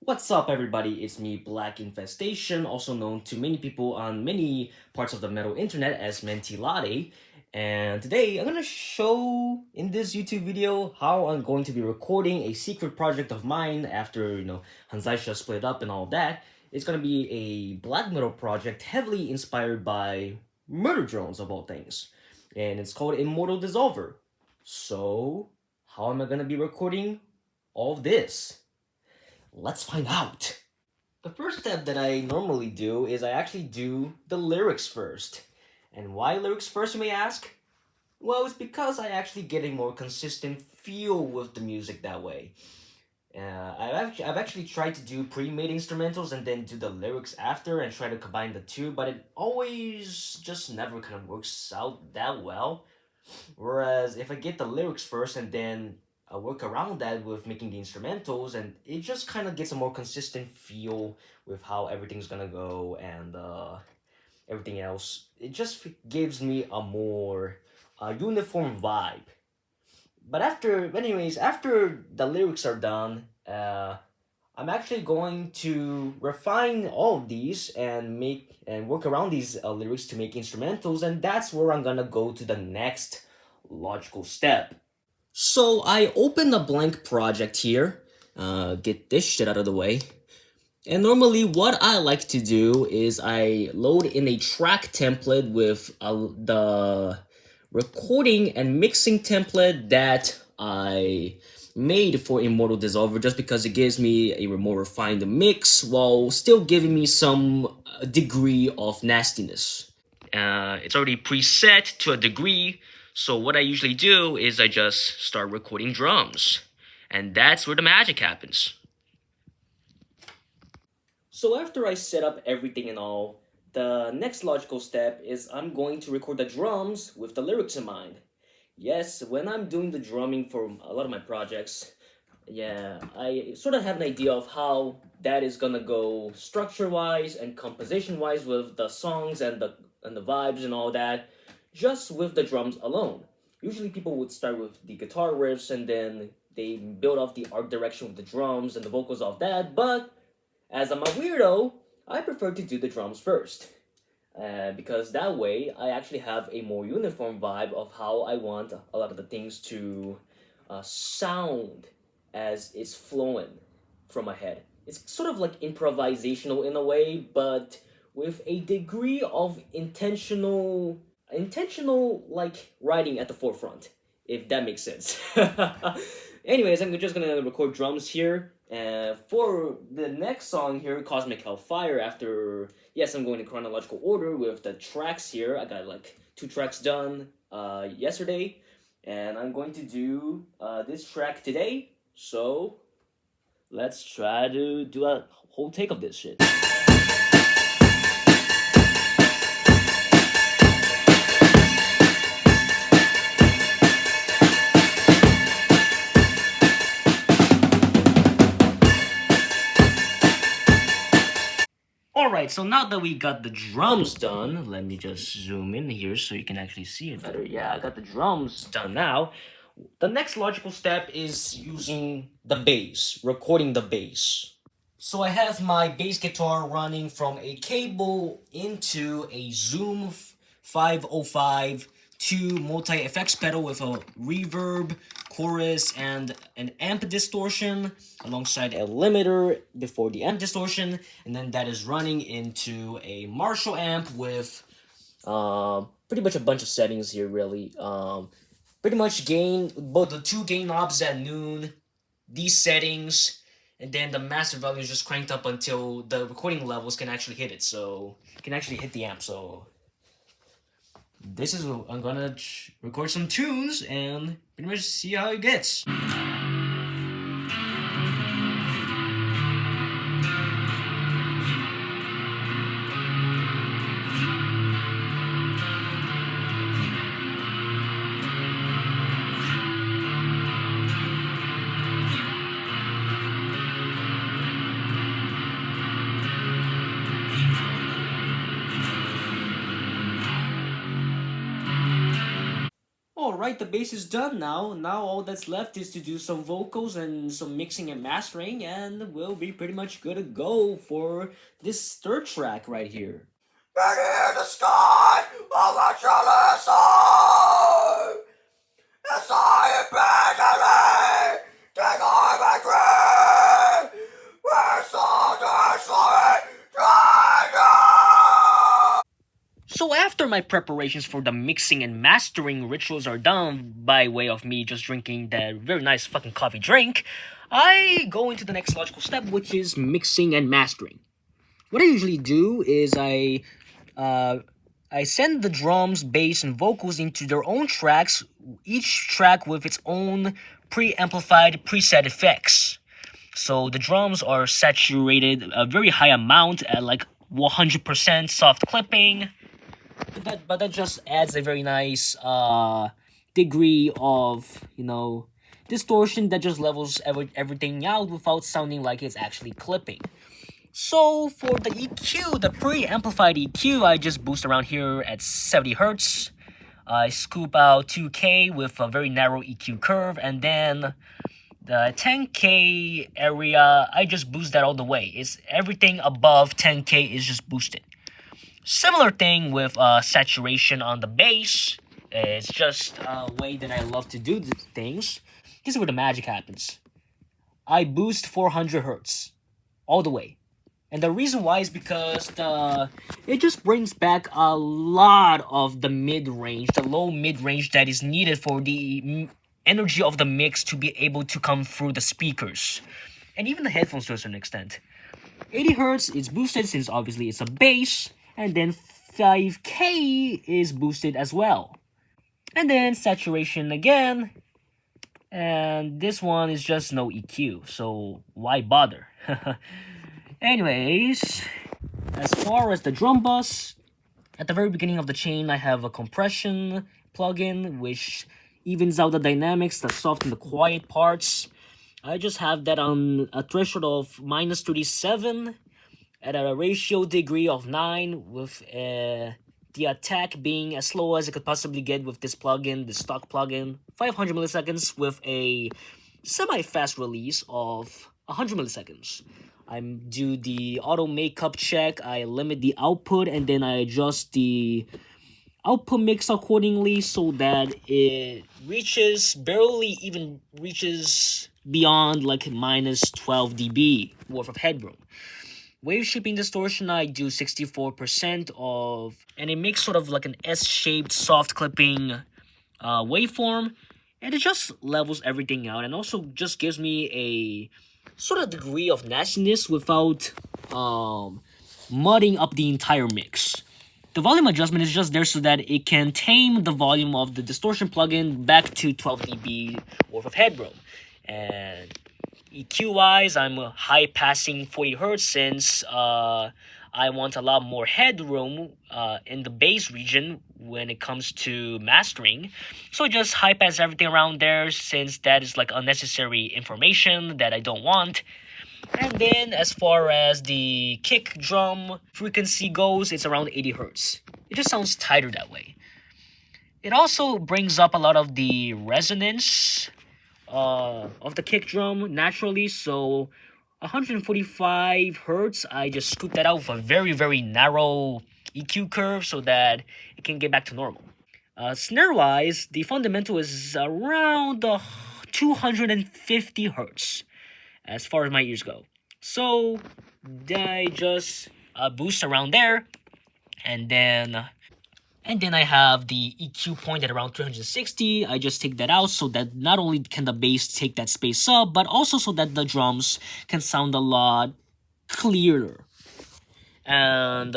What's up, everybody? It's me, Black Infestation, also known to many people on many parts of the metal internet as Mentilade. And today, I'm gonna show in this YouTube video how I'm going to be recording a secret project of mine after, Hanzaisha split up and all that. It's gonna be a black metal project heavily inspired by murder drones, of all things. And it's called Immortal Dissolver. So, how am I gonna be recording all of this? Let's find out. The first step that I normally do is I actually do the lyrics first. And why lyrics first, you may ask? Well, it's because I actually get a more consistent feel with the music that way. I've actually tried to do pre-made instrumentals and then do the lyrics after and try to combine the two, but it always just never kind of works out that well. Whereas if I get the lyrics first and then I work around that with making the instrumentals, and it just kind of gets a more consistent feel with how everything's gonna go and everything else. It just gives me a more uniform vibe. But after the lyrics are done, I'm actually going to refine all of these and make and work around these lyrics to make instrumentals, and that's where I'm gonna go to the next logical step. So I open a blank project here, get this shit out of the way. And normally what I like to do is I load in a track template with the recording and mixing template that I made for Immortal Dissolver, just because it gives me a more refined mix while still giving me some degree of nastiness. It's already preset to a degree, so what I usually do is I just start recording drums. And that's where the magic happens. So after I set up everything and all, the next logical step is I'm going to record the drums with the lyrics in mind. Yes, when I'm doing the drumming for a lot of my projects, yeah, I sort of have an idea of how that is gonna go structure-wise and composition-wise with the songs and the vibes and all that, just with the drums alone. Usually people would start with the guitar riffs and then they build off the art direction with the drums and the vocals off that, but as I'm a weirdo, I prefer to do the drums first. Because that way, I actually have a more uniform vibe of how I want a lot of the things to sound as it's flowing from my head. It's sort of like improvisational in a way, but with a degree of intentional like writing at the forefront, if that makes sense. Anyways, I'm just gonna record drums here. For the next song here, Cosmic Hellfire, after, yes, I'm going in chronological order with the tracks here. I got like 2 tracks done yesterday, and I'm going to do this track today. So let's try to do a whole take of this shit. Alright, so now that we got the drums done, let me just zoom in here so you can actually see it better. Yeah, I got the drums done now. The next logical step is using the bass, recording the bass. So I have my bass guitar running from a cable into a Zoom 505 to multi-effects pedal with a reverb, chorus, and an amp distortion alongside a limiter before the amp distortion, and then that is running into a Marshall amp with pretty much a bunch of settings here, really. Pretty much gain, both the 2 gain knobs at noon, these settings, and then the master value is just cranked up until the recording levels can actually hit it, so can actually hit the amp. So this is, I'm gonna record some tunes and pretty much see how it gets. Alright, the bass is done now. Now all that's left is to do some vocals and some mixing and mastering, and we'll be pretty much good to go for this third track right here. And hear the sky of a jealous soul. As I abandon take on my grave. Where soldiers for it, so after my preparations for the mixing and mastering rituals are done, by way of me just drinking that very nice fucking coffee drink, I go into the next logical step, which is mixing and mastering. What I usually do is I send the drums, bass, and vocals into their own tracks, each track with its own pre-amplified preset effects. So the drums are saturated a very high amount at like 100% soft clipping. But that just adds a very nice degree of, distortion that just levels everything out without sounding like it's actually clipping. So for the EQ, the pre-amplified EQ, I just boost around here at 70 Hz. I scoop out 2K with a very narrow EQ curve, and then the 10K area, I just boost that all the way. It's everything above 10K is just boosted. Similar thing with saturation on the bass. It's just a way that I love to do things. This is where the magic happens. I boost 400 Hz all the way. And the reason why is because it just brings back a lot of the mid-range, the low mid-range that is needed for the energy of the mix to be able to come through the speakers. And even the headphones to a certain extent. 80 Hz is boosted since obviously it's a bass. And then 5K is boosted as well. And then saturation again. And this one is just no EQ, so why bother? Anyways, as far as the drum bus, at the very beginning of the chain, I have a compression plugin, which evens out the dynamics, the soft and the quiet parts. I just have that on a threshold of minus 37 at a ratio degree of 9, with the attack being as slow as it could possibly get with this plugin, the stock plugin, 500 milliseconds with a semi-fast release of 100 milliseconds. I do the auto makeup check, I limit the output, and then I adjust the output mix accordingly so that it barely even reaches beyond like minus 12 dB worth of headroom. Wave shaping distortion, I do 64% of, and it makes sort of like an S-shaped soft clipping waveform, and it just levels everything out, and also just gives me a sort of degree of nastiness without mudding up the entire mix. The volume adjustment is just there so that it can tame the volume of the distortion plugin back to 12 dB worth of headroom. And EQ-wise, I'm high passing 40 Hz since I want a lot more headroom in the bass region when it comes to mastering. So just high pass everything around there since that is like unnecessary information that I don't want. And then as far as the kick drum frequency goes, it's around 80 Hz. It just sounds tighter that way. It also brings up a lot of the resonance of the kick drum naturally, so 145 Hz, I just scoop that out with a very, very narrow EQ curve so that it can get back to normal. Snare-wise, the fundamental is around 250 Hz as far as my ears go. So I just boost around there, and then I have the EQ point at around 360. I just take that out so that not only can the bass take that space up, but also so that the drums can sound a lot clearer. And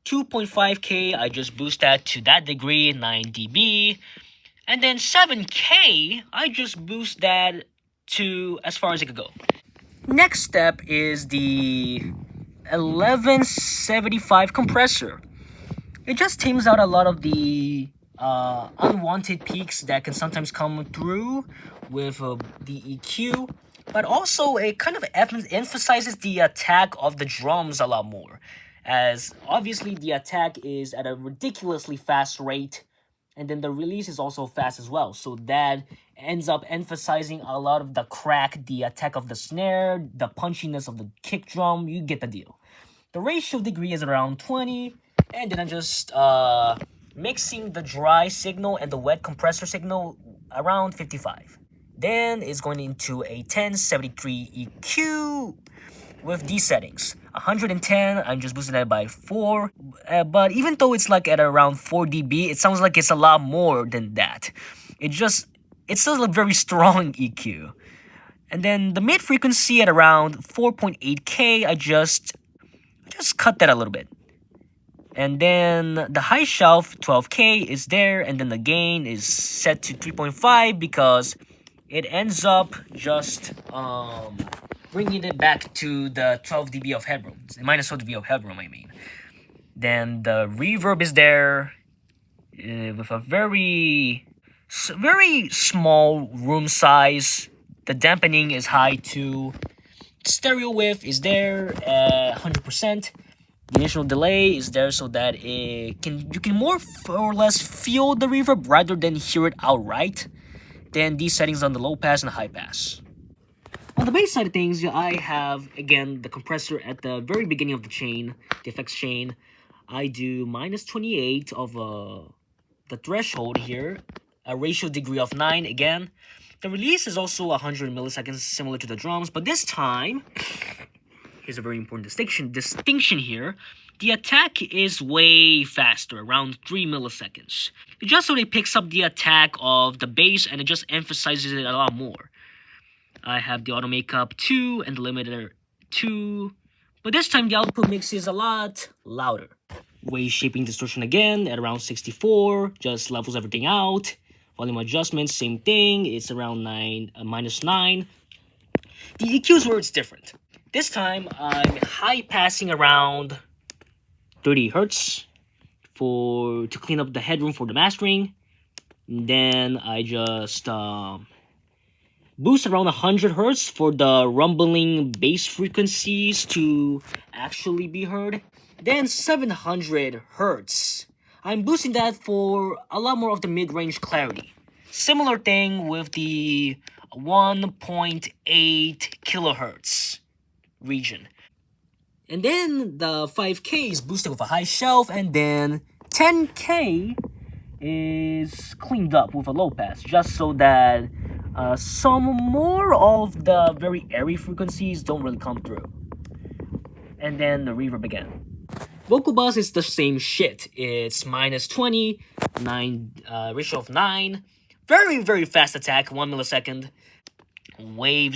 2.5K, I just boost that to that degree, 9 dB. And then 7K, I just boost that to as far as it could go. Next step is the 1175 compressor. It just tames out a lot of the unwanted peaks that can sometimes come through with the EQ, but also it kind of emphasizes the attack of the drums a lot more, as obviously the attack is at a ridiculously fast rate And then the release is also fast as well. So that ends up emphasizing a lot of the crack, the attack of the snare, the punchiness of the kick drum. You get the deal. The ratio degree is around 20. And then I'm just mixing the dry signal and the wet compressor signal around 55. Then it's going into a 1073 EQ with these settings. 110, I'm just boosting that by 4. But even though it's like at around 4 dB, it sounds like it's a lot more than that. It's still a very strong EQ. And then the mid frequency at around 4.8K, I just cut that a little bit. And then the high shelf 12K is there, and then the gain is set to 3.5 because it ends up just bringing it back to the 12 dB of headroom, minus 12 dB of headroom, I mean. Then the reverb is there with a very small room size. The dampening is high too. Stereo width is there at 100%. The initial delay is there so that you can more or less feel the reverb rather than hear it outright. Then these settings on the low pass and high pass. On the bass side of things, I have, again, the compressor at the very beginning of the chain, the effects chain. I do minus 28 of the threshold here, a ratio degree of 9 again. The release is also 100 milliseconds, similar to the drums, but this time, here's a very important distinction here. The attack is way faster, around 3 milliseconds. It just sort of picks up the attack of the bass and it just emphasizes it a lot more. I have the auto makeup 2 and the limiter 2, but this time the output mix is a lot louder. Wave shaping distortion again at around 64, just levels everything out. Volume adjustment, same thing, it's around minus 9. The EQ is where it's different. This time I'm high passing around 30 Hertz to clean up the headroom for the mastering. And then I just boost around 100 Hertz for the rumbling bass frequencies to actually be heard. Then 700 Hertz. I'm boosting that for a lot more of the mid-range clarity. Similar thing with the 1.8 kilohertz region. And then the 5K is boosted with a high shelf, and then 10K is cleaned up with a low pass, just so that some more of the very airy frequencies don't really come through. And then the reverb again. Vocal bus is the same shit. It's minus 20, ratio of 9. Very fast attack, 1 millisecond. Wave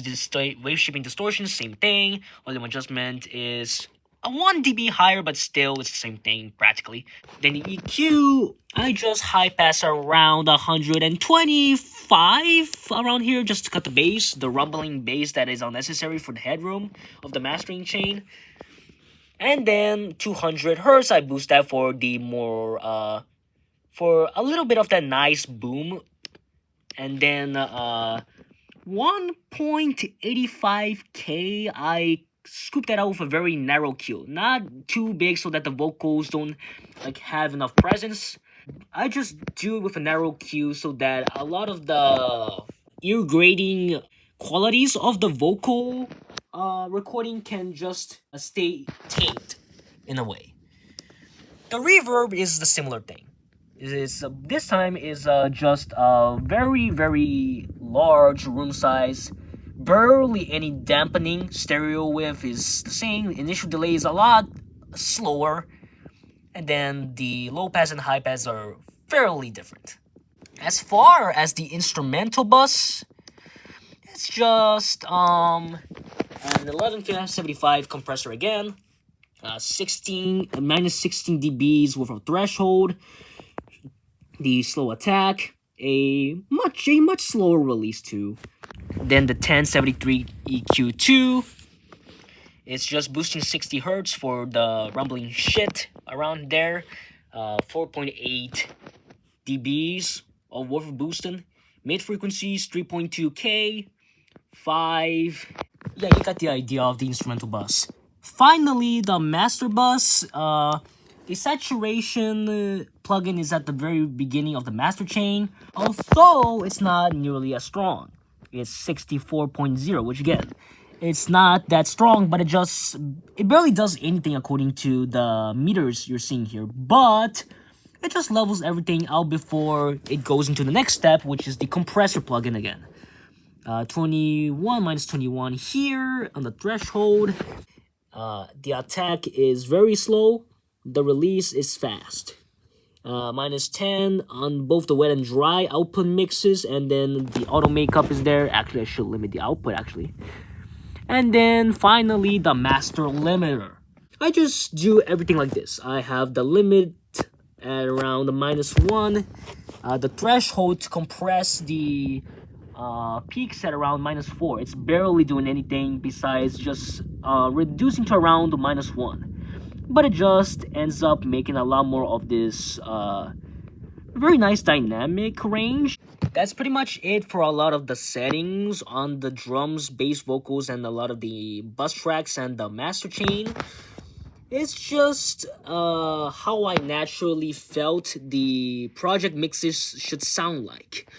shaping distortion, same thing. Volume adjustment is a 1 dB higher, but still it's the same thing practically. Then the EQ, I just high pass around 125 around here just to cut the bass, the rumbling bass that is unnecessary for the headroom of the mastering chain. And then 200 Hertz, I boost that for the more, for a little bit of that nice boom. And then 1.85K, I scoop that out with a very narrow Q. Not too big so that the vocals don't like have enough presence. I just do it with a narrow Q so that a lot of the ear grating qualities of the vocal recording can just stay tamed in a way. The reverb is the similar thing. This time is just a very large room size, barely any dampening. Stereo width is the same. Initial delay is a lot slower, and then the low pass and high pass are fairly different. As far as the instrumental bus, it's just an 1175 compressor again, minus 16 dBs with a threshold. The slow attack, a much slower release too. Then the 1073 EQ2, it's just boosting 60 Hertz for the rumbling shit around there. 4.8 dBs of woofer boosting. Mid frequencies 3.2K, 5. Yeah, you got the idea of the instrumental bus. Finally, the master bus. The saturation plugin is at the very beginning of the master chain, although it's not nearly as strong. It's 64.0, which again, it's not that strong, but it barely does anything according to the meters you're seeing here. But it just levels everything out before it goes into the next step, which is the compressor plugin again. 21 minus 21 here on the threshold. The attack is very slow. The release is fast. Minus 10 on both the wet and dry output mixes, and then the auto makeup is there. Actually, I should limit the output actually. And then finally the master limiter. I just do everything like this. I have the limit at around the -1, the threshold to compress the peaks at around -4. It's barely doing anything besides just reducing to around -1. But it just ends up making a lot more of this very nice dynamic range. That's pretty much it for a lot of the settings on the drums, bass vocals, and a lot of the bus tracks and the master chain. It's just how I naturally felt the project mixes should sound like.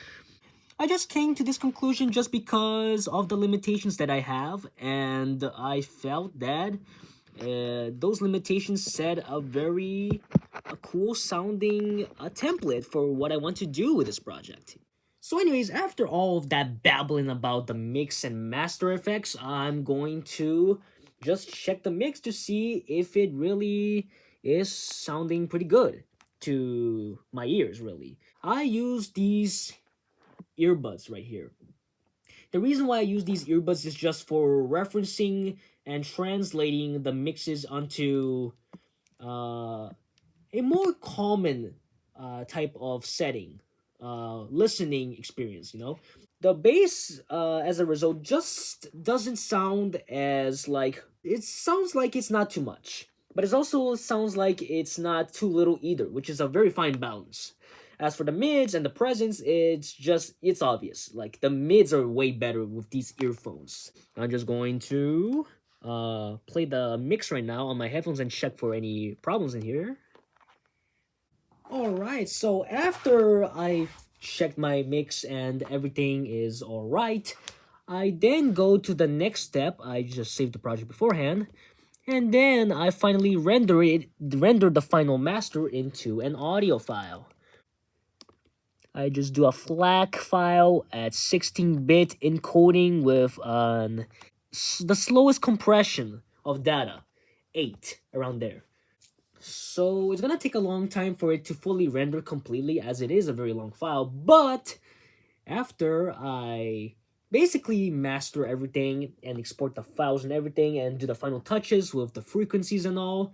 I just came to this conclusion just because of the limitations that I have, and I felt that those limitations set a very cool sounding template for what I want to do with this project. So anyways, after all of that babbling about the mix and master effects, I'm going to just check the mix to see if it really is sounding pretty good to my ears, really. I use these earbuds right here. The reason why I use these earbuds is just for referencing and translating the mixes onto a more common type of setting, listening experience, you know? The bass, as a result, just doesn't sound as like... It sounds like it's not too much, but it also sounds like it's not too little either, which is a very fine balance. As for the mids and the presence, it's obvious. Like, the mids are way better with these earphones. I'm just going to play the mix right now on my headphones and check for any problems in here. Alright, so after I checked my mix and everything is alright, I then go to the next step. I just saved the project beforehand, and then I finally render the final master into an audio file. I just do a FLAC file at 16-bit encoding with the slowest compression of data, 8, around there. So it's gonna take a long time for it to fully render completely, as it is a very long file, but after I basically master everything and export the files and everything and do the final touches with the frequencies and all,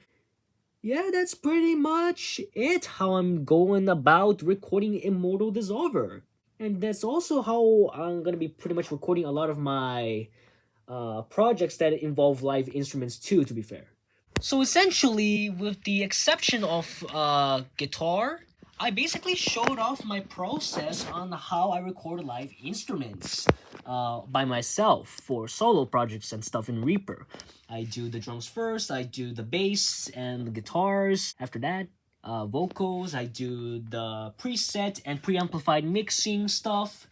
yeah, that's pretty much it, how I'm going about recording Immortal Dissolver. And that's also how I'm gonna be pretty much recording a lot of my projects that involve live instruments too, to be fair. So essentially, with the exception of guitar, I basically showed off my process on how I record live instruments by myself for solo projects and stuff in Reaper. I do the drums first, I do the bass and the guitars. After that, vocals, I do the preset and preamplified mixing stuff.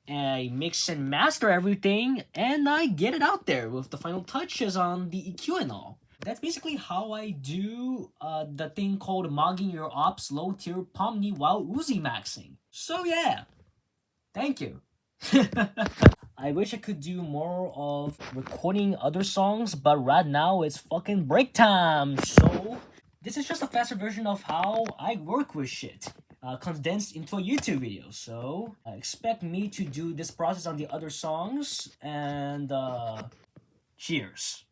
I mix and master everything, and I get it out there with the final touches on the EQ and all. That's basically how I do the thing called mogging your Opps low-tier Pomni while UziMaxxing. So yeah, thank you. I wish I could do more of recording other songs, but right now it's fucking break time. So this is just a faster version of how I work with shit, condensed into a YouTube video. So expect me to do this process on the other songs, and cheers.